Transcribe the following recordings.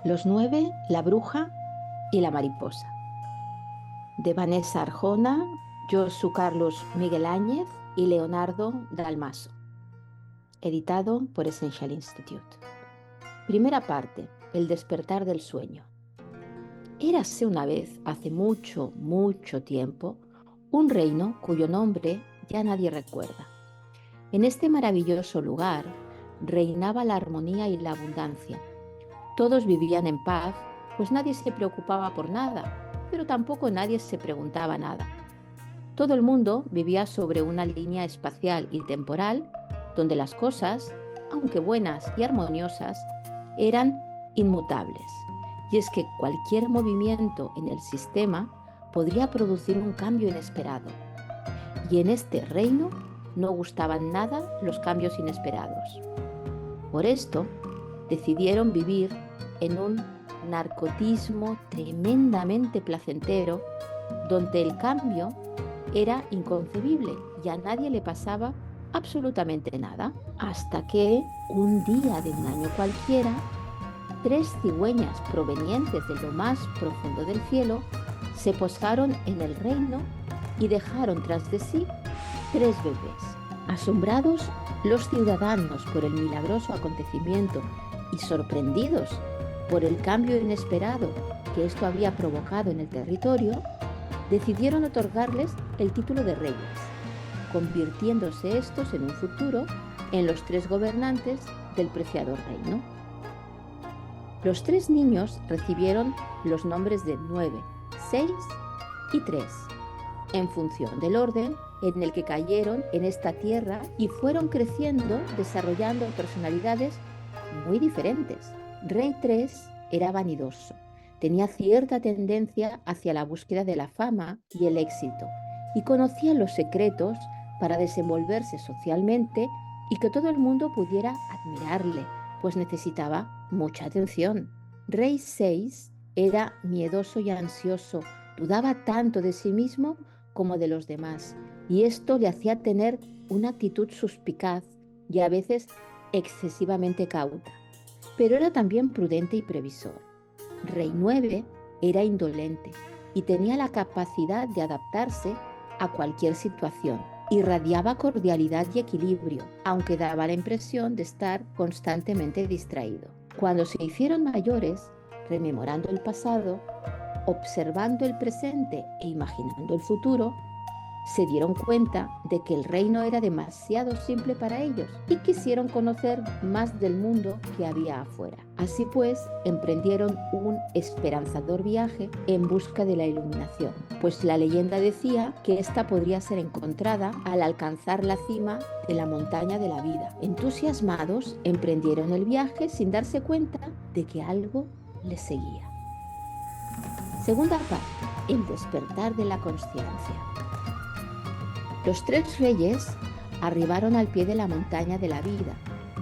Los 9, la bruja y la mariposa. De Vanessa Arjona, Josu Carlos Miguel Áñez y Leonardo Dalmaso. Editado por Essential Institute. Primera parte, el despertar del sueño. Érase una vez, hace mucho, mucho tiempo, un reino cuyo nombre ya nadie recuerda. En este maravilloso lugar reinaba la armonía y la abundancia. Todos vivían en paz, pues nadie se preocupaba por nada, pero tampoco nadie se preguntaba nada. Todo el mundo vivía sobre una línea espacial y temporal donde las cosas, aunque buenas y armoniosas, eran inmutables. Y es que cualquier movimiento en el sistema podría producir un cambio inesperado. Y en este reino no gustaban nada los cambios inesperados. Por esto, decidieron vivir en un narcotismo tremendamente placentero, donde el cambio era inconcebible y a nadie le pasaba absolutamente nada, hasta que un día de un año cualquiera, 3 cigüeñas provenientes de lo más profundo del cielo se posaron en el reino y dejaron tras de sí 3 bebés. Asombrados los ciudadanos por el milagroso acontecimiento y sorprendidos por el cambio inesperado que esto había provocado en el territorio, decidieron otorgarles el título de reyes, convirtiéndose estos en un futuro en los 3 gobernantes del preciado reino. Los 3 niños recibieron los nombres de 9, 6 y 3, en función del orden en el que cayeron en esta tierra y fueron creciendo, desarrollando personalidades muy diferentes. Rey 3 era vanidoso, tenía cierta tendencia hacia la búsqueda de la fama y el éxito, y conocía los secretos para desenvolverse socialmente y que todo el mundo pudiera admirarle, pues necesitaba mucha atención. Rey 6 era miedoso y ansioso, dudaba tanto de sí mismo como de los demás, y esto le hacía tener una actitud suspicaz y a veces excesivamente cauta. Pero era también prudente y previsor. Rey 9 era indolente y tenía la capacidad de adaptarse a cualquier situación. Irradiaba cordialidad y equilibrio, aunque daba la impresión de estar constantemente distraído. Cuando se hicieron mayores, rememorando el pasado, observando el presente e imaginando el futuro, se dieron cuenta de que el reino era demasiado simple para ellos y quisieron conocer más del mundo que había afuera. Así pues, emprendieron un esperanzador viaje en busca de la iluminación, pues la leyenda decía que ésta podría ser encontrada al alcanzar la cima de la montaña de la vida. Entusiasmados, emprendieron el viaje sin darse cuenta de que algo les seguía. Segunda parte, el despertar de la consciencia. Los 3 reyes arribaron al pie de la montaña de la vida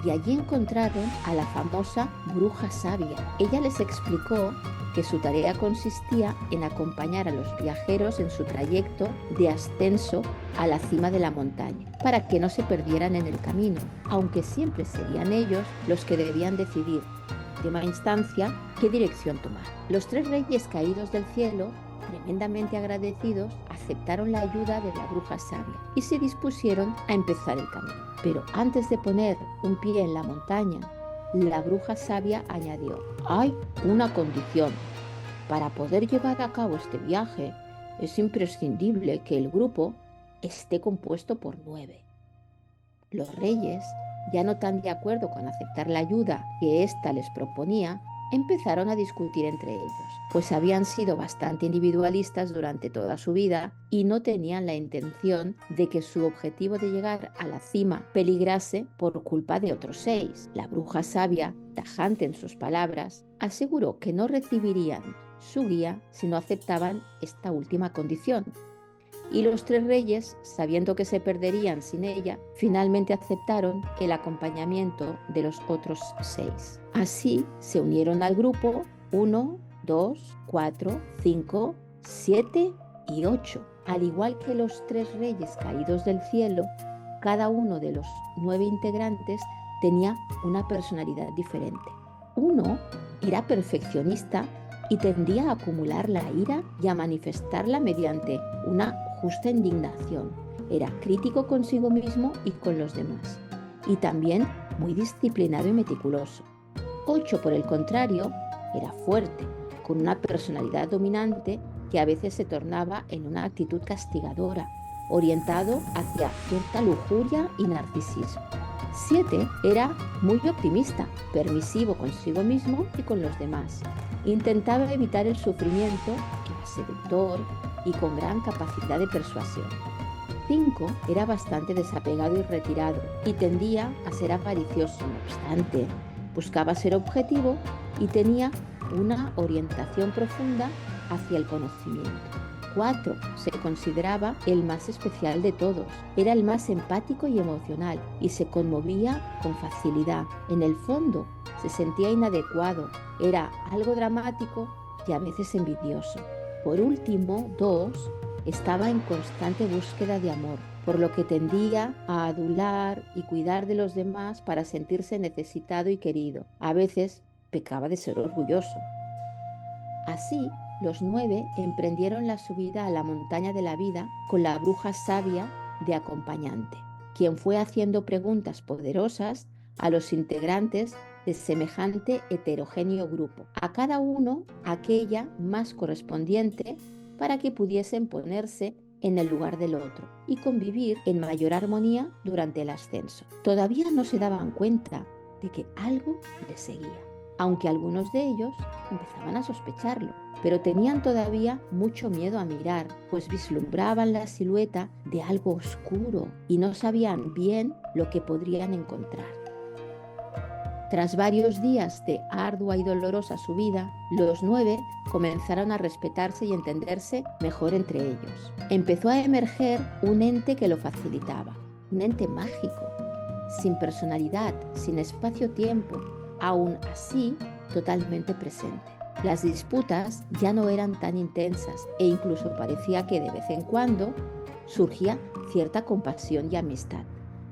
y allí encontraron a la famosa bruja sabia. Ella les explicó que su tarea consistía en acompañar a los viajeros en su trayecto de ascenso a la cima de la montaña, para que no se perdieran en el camino, aunque siempre serían ellos los que debían decidir, en última instancia, qué dirección tomar. Los 3 reyes caídos del cielo, tremendamente agradecidos, aceptaron la ayuda de la bruja sabia y se dispusieron a empezar el camino. Pero antes de poner un pie en la montaña, la bruja sabia añadió: hay una condición. Para poder llevar a cabo este viaje, es imprescindible que el grupo esté compuesto por 9. Los reyes, ya no tan de acuerdo con aceptar la ayuda que ésta les proponía, empezaron a discutir entre ellos, pues habían sido bastante individualistas durante toda su vida y no tenían la intención de que su objetivo de llegar a la cima peligrase por culpa de otros 6. La bruja sabia, tajante en sus palabras, aseguró que no recibirían su guía si no aceptaban esta última condición. Y los 3 reyes, sabiendo que se perderían sin ella, finalmente aceptaron el acompañamiento de los otros 6. Así se unieron al grupo 1, 2, 4, 5, 7 y 8. Al igual que los 3 reyes caídos del cielo, cada uno de los 9 integrantes tenía una personalidad diferente. 1 era perfeccionista y tendía a acumular la ira y a manifestarla mediante una justa indignación. Era crítico consigo mismo y con los demás, y también muy disciplinado y meticuloso. 8, por el contrario, era fuerte, con una personalidad dominante que a veces se tornaba en una actitud castigadora, orientado hacia cierta lujuria y narcisismo. 7 era muy optimista, permisivo consigo mismo y con los demás. Intentaba evitar el sufrimiento, era seductor y con gran capacidad de persuasión. 5 era bastante desapegado y retirado y tendía a ser avaricioso, no obstante, buscaba ser objetivo y tenía una orientación profunda hacia el conocimiento. 4 se consideraba el más especial de todos, era el más empático y emocional y se conmovía con facilidad. En el fondo se sentía inadecuado, era algo dramático y a veces envidioso. Por último, 2 estaba en constante búsqueda de amor, por lo que tendía a adular y cuidar de los demás para sentirse necesitado y querido. A veces pecaba de ser orgulloso. Así, los 9 emprendieron la subida a la montaña de la vida con la bruja sabia de acompañante, quien fue haciendo preguntas poderosas a los integrantes de semejante heterogéneo grupo, a cada uno aquella más correspondiente para que pudiesen ponerse en el lugar del otro y convivir en mayor armonía durante el ascenso. Todavía no se daban cuenta de que algo les seguía, aunque algunos de ellos empezaban a sospecharlo, pero tenían todavía mucho miedo a mirar, pues vislumbraban la silueta de algo oscuro y no sabían bien lo que podrían encontrar. Tras varios días de ardua y dolorosa subida, los 9 comenzaron a respetarse y entenderse mejor entre ellos. Empezó a emerger un ente que lo facilitaba, un ente mágico, sin personalidad, sin espacio-tiempo, aún así totalmente presente. Las disputas ya no eran tan intensas e incluso parecía que de vez en cuando surgía cierta compasión y amistad.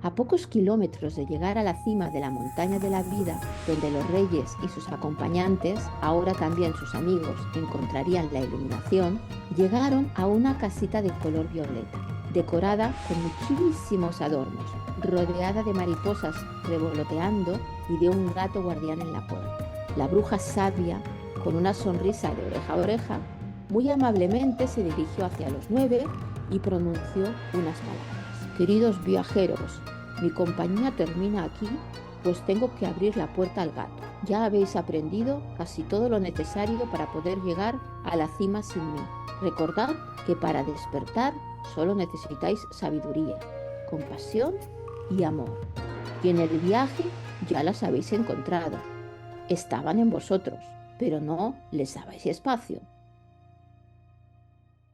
A pocos kilómetros de llegar a la cima de la montaña de la vida, donde los reyes y sus acompañantes, ahora también sus amigos, encontrarían la iluminación, llegaron a una casita de color violeta, decorada con muchísimos adornos, rodeada de mariposas revoloteando y de un gato guardián en la puerta. La bruja sabia, con una sonrisa de oreja a oreja, muy amablemente se dirigió hacia los 9 y pronunció unas palabras. Queridos viajeros, mi compañía termina aquí, pues tengo que abrir la puerta al gato. Ya habéis aprendido casi todo lo necesario para poder llegar a la cima sin mí. Recordad que para despertar solo necesitáis sabiduría, compasión y amor. Y en el viaje ya las habéis encontrado. Estaban en vosotros, pero no les dabais espacio.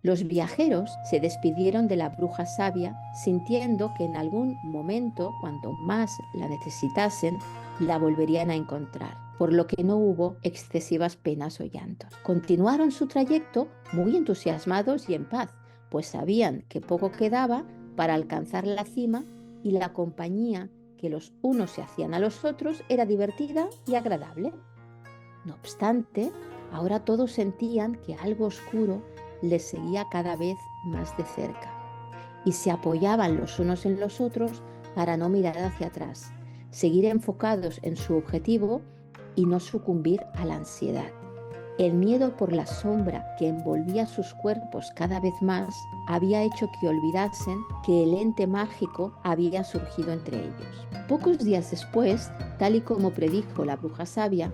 Los viajeros se despidieron de la bruja sabia, sintiendo que en algún momento, cuanto más la necesitasen, la volverían a encontrar, por lo que no hubo excesivas penas o llantos. Continuaron su trayecto muy entusiasmados y en paz, pues sabían que poco quedaba para alcanzar la cima y la compañía que los unos se hacían a los otros era divertida y agradable. No obstante, ahora todos sentían que algo oscuro les seguía cada vez más de cerca y se apoyaban los unos en los otros para no mirar hacia atrás, seguir enfocados en su objetivo y no sucumbir a la ansiedad. El miedo por la sombra que envolvía sus cuerpos cada vez más había hecho que olvidasen que el ente mágico había surgido entre ellos. Pocos días después, tal y como predijo la bruja sabia,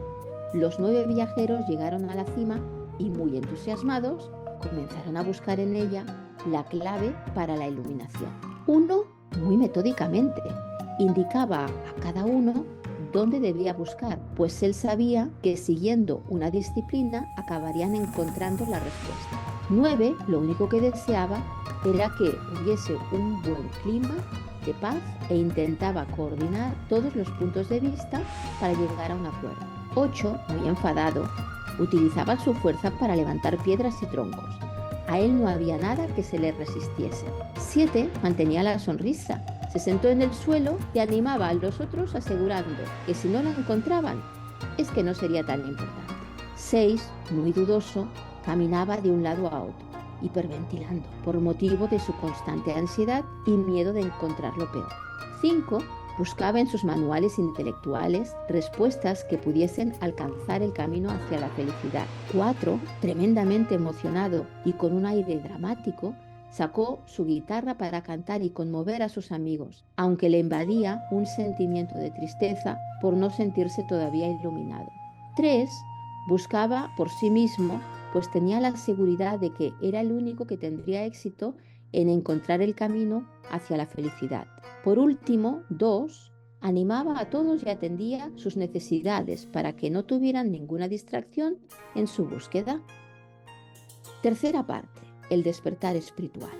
los 9 viajeros llegaron a la cima y, muy entusiasmados, comenzaron a buscar en ella la clave para la iluminación. Uno, muy metódicamente, indicaba a cada uno dónde debía buscar, pues él sabía que siguiendo una disciplina acabarían encontrando la respuesta. 9, lo único que deseaba era que hubiese un buen clima de paz e intentaba coordinar todos los puntos de vista para llegar a un acuerdo. 8, muy enfadado, utilizaba su fuerza para levantar piedras y troncos. A él no había nada que se le resistiese. 7, mantenía la sonrisa. Se sentó en el suelo y animaba a los otros asegurando que si no la encontraban, es que no sería tan importante. 6, muy dudoso, caminaba de un lado a otro, hiperventilando por motivo de su constante ansiedad y miedo de encontrar lo peor. 5, buscaba en sus manuales intelectuales respuestas que pudiesen alcanzar el camino hacia la felicidad. 4, tremendamente emocionado y con un aire dramático, sacó su guitarra para cantar y conmover a sus amigos, aunque le invadía un sentimiento de tristeza por no sentirse todavía iluminado. 3, buscaba por sí mismo, pues tenía la seguridad de que era el único que tendría éxito en encontrar el camino hacia la felicidad. Por último, 2, animaba a todos y atendía sus necesidades para que no tuvieran ninguna distracción en su búsqueda. Tercera parte, el despertar espiritual.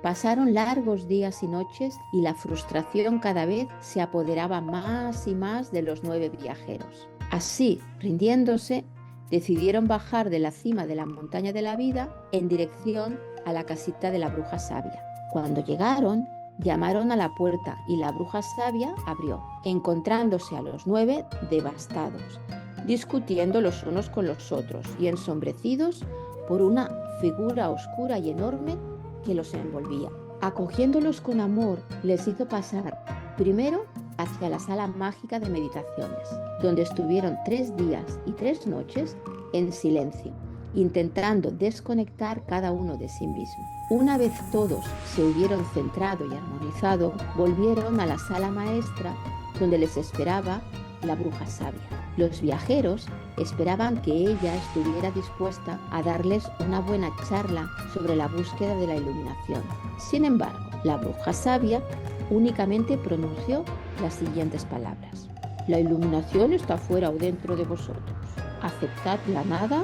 Pasaron largos días y noches y la frustración cada vez se apoderaba más y más de los 9 viajeros. Así, rindiéndose, decidieron bajar de la cima de la montaña de la vida en dirección a la casita de la bruja sabia. Cuando llegaron, llamaron a la puerta y la bruja sabia abrió, encontrándose a los 9 devastados, discutiendo los unos con los otros y ensombrecidos por una figura oscura y enorme que los envolvía. Acogiéndolos con amor, les hizo pasar primero hacia la sala mágica de meditaciones, donde estuvieron 3 días y 3 noches en silencio, intentando desconectar cada uno de sí mismo. Una vez todos se hubieron centrado y armonizado, volvieron a la sala maestra donde les esperaba la bruja sabia. Los viajeros esperaban que ella estuviera dispuesta a darles una buena charla sobre la búsqueda de la iluminación. Sin embargo, la bruja sabia únicamente pronunció las siguientes palabras: la iluminación está fuera o dentro de vosotros. Aceptad la nada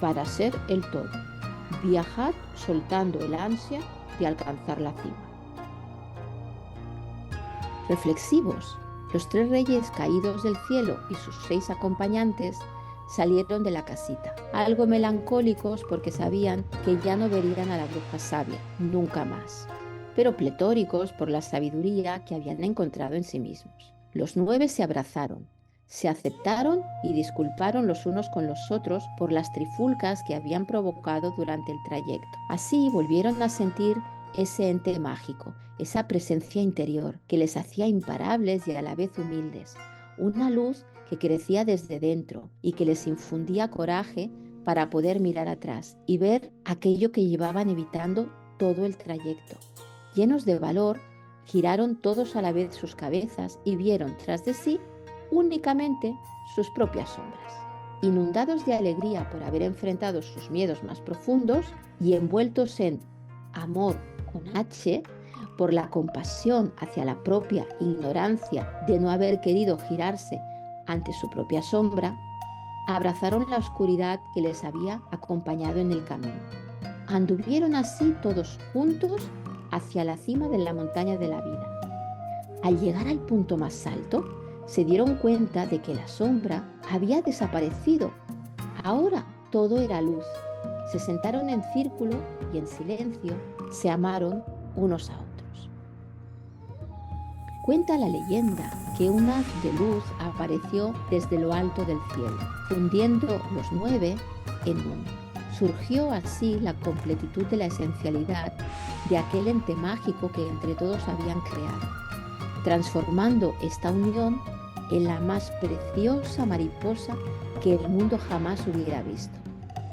para ser el todo. Viajad soltando el ansia de alcanzar la cima. Reflexivos, los 3 reyes caídos del cielo y sus 6 acompañantes salieron de la casita, algo melancólicos porque sabían que ya no verían a la bruja sabia nunca más, pero pletóricos por la sabiduría que habían encontrado en sí mismos. Los 9 se abrazaron, se aceptaron y disculparon los unos con los otros por las trifulcas que habían provocado durante el trayecto. Así volvieron a sentir ese ente mágico, esa presencia interior que les hacía imparables y a la vez humildes, una luz que crecía desde dentro y que les infundía coraje para poder mirar atrás y ver aquello que llevaban evitando todo el trayecto. Llenos de valor, giraron todos a la vez sus cabezas y vieron tras de sí únicamente sus propias sombras. Inundados de alegría por haber enfrentado sus miedos más profundos y envueltos en amor con H, por la compasión hacia la propia ignorancia de no haber querido girarse ante su propia sombra, abrazaron la oscuridad que les había acompañado en el camino. Anduvieron así todos juntos hacia la cima de la montaña de la vida. Al llegar al punto más alto, se dieron cuenta de que la sombra había desaparecido. Ahora todo era luz. Se sentaron en círculo y en silencio se amaron unos a otros. Cuenta la leyenda que un haz de luz apareció desde lo alto del cielo, fundiendo los 9 en uno. Surgió así la completitud de la esencialidad de aquel ente mágico que entre todos habían creado, transformando esta unión en la más preciosa mariposa que el mundo jamás hubiera visto.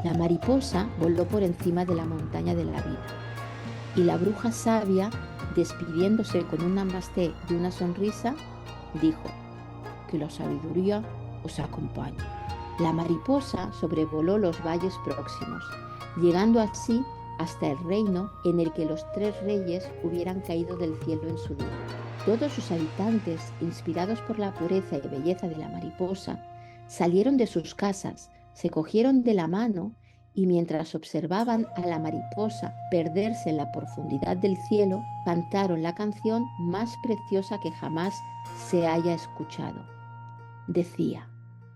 La mariposa voló por encima de la montaña de la vida y la bruja sabia, despidiéndose con un namaste y una sonrisa, dijo: que la sabiduría os acompañe. La mariposa sobrevoló los valles próximos, llegando así hasta el reino en el que los 3 reyes hubieran caído del cielo en su día. Todos sus habitantes, inspirados por la pureza y belleza de la mariposa, salieron de sus casas, se cogieron de la mano y mientras observaban a la mariposa perderse en la profundidad del cielo, cantaron la canción más preciosa que jamás se haya escuchado. Decía: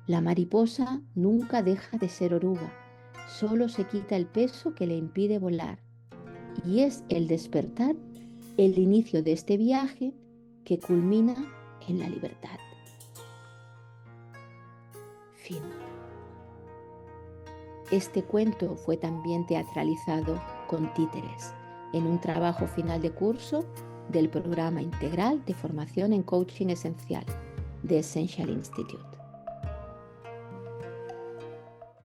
la mariposa nunca deja de ser oruga, solo se quita el peso que le impide volar. Y es el despertar el inicio de este viaje que culmina en la libertad. fin. Este cuento fue también teatralizado con títeres en un trabajo final de curso del Programa Integral de Formación en Coaching Esencial de Essential Institute.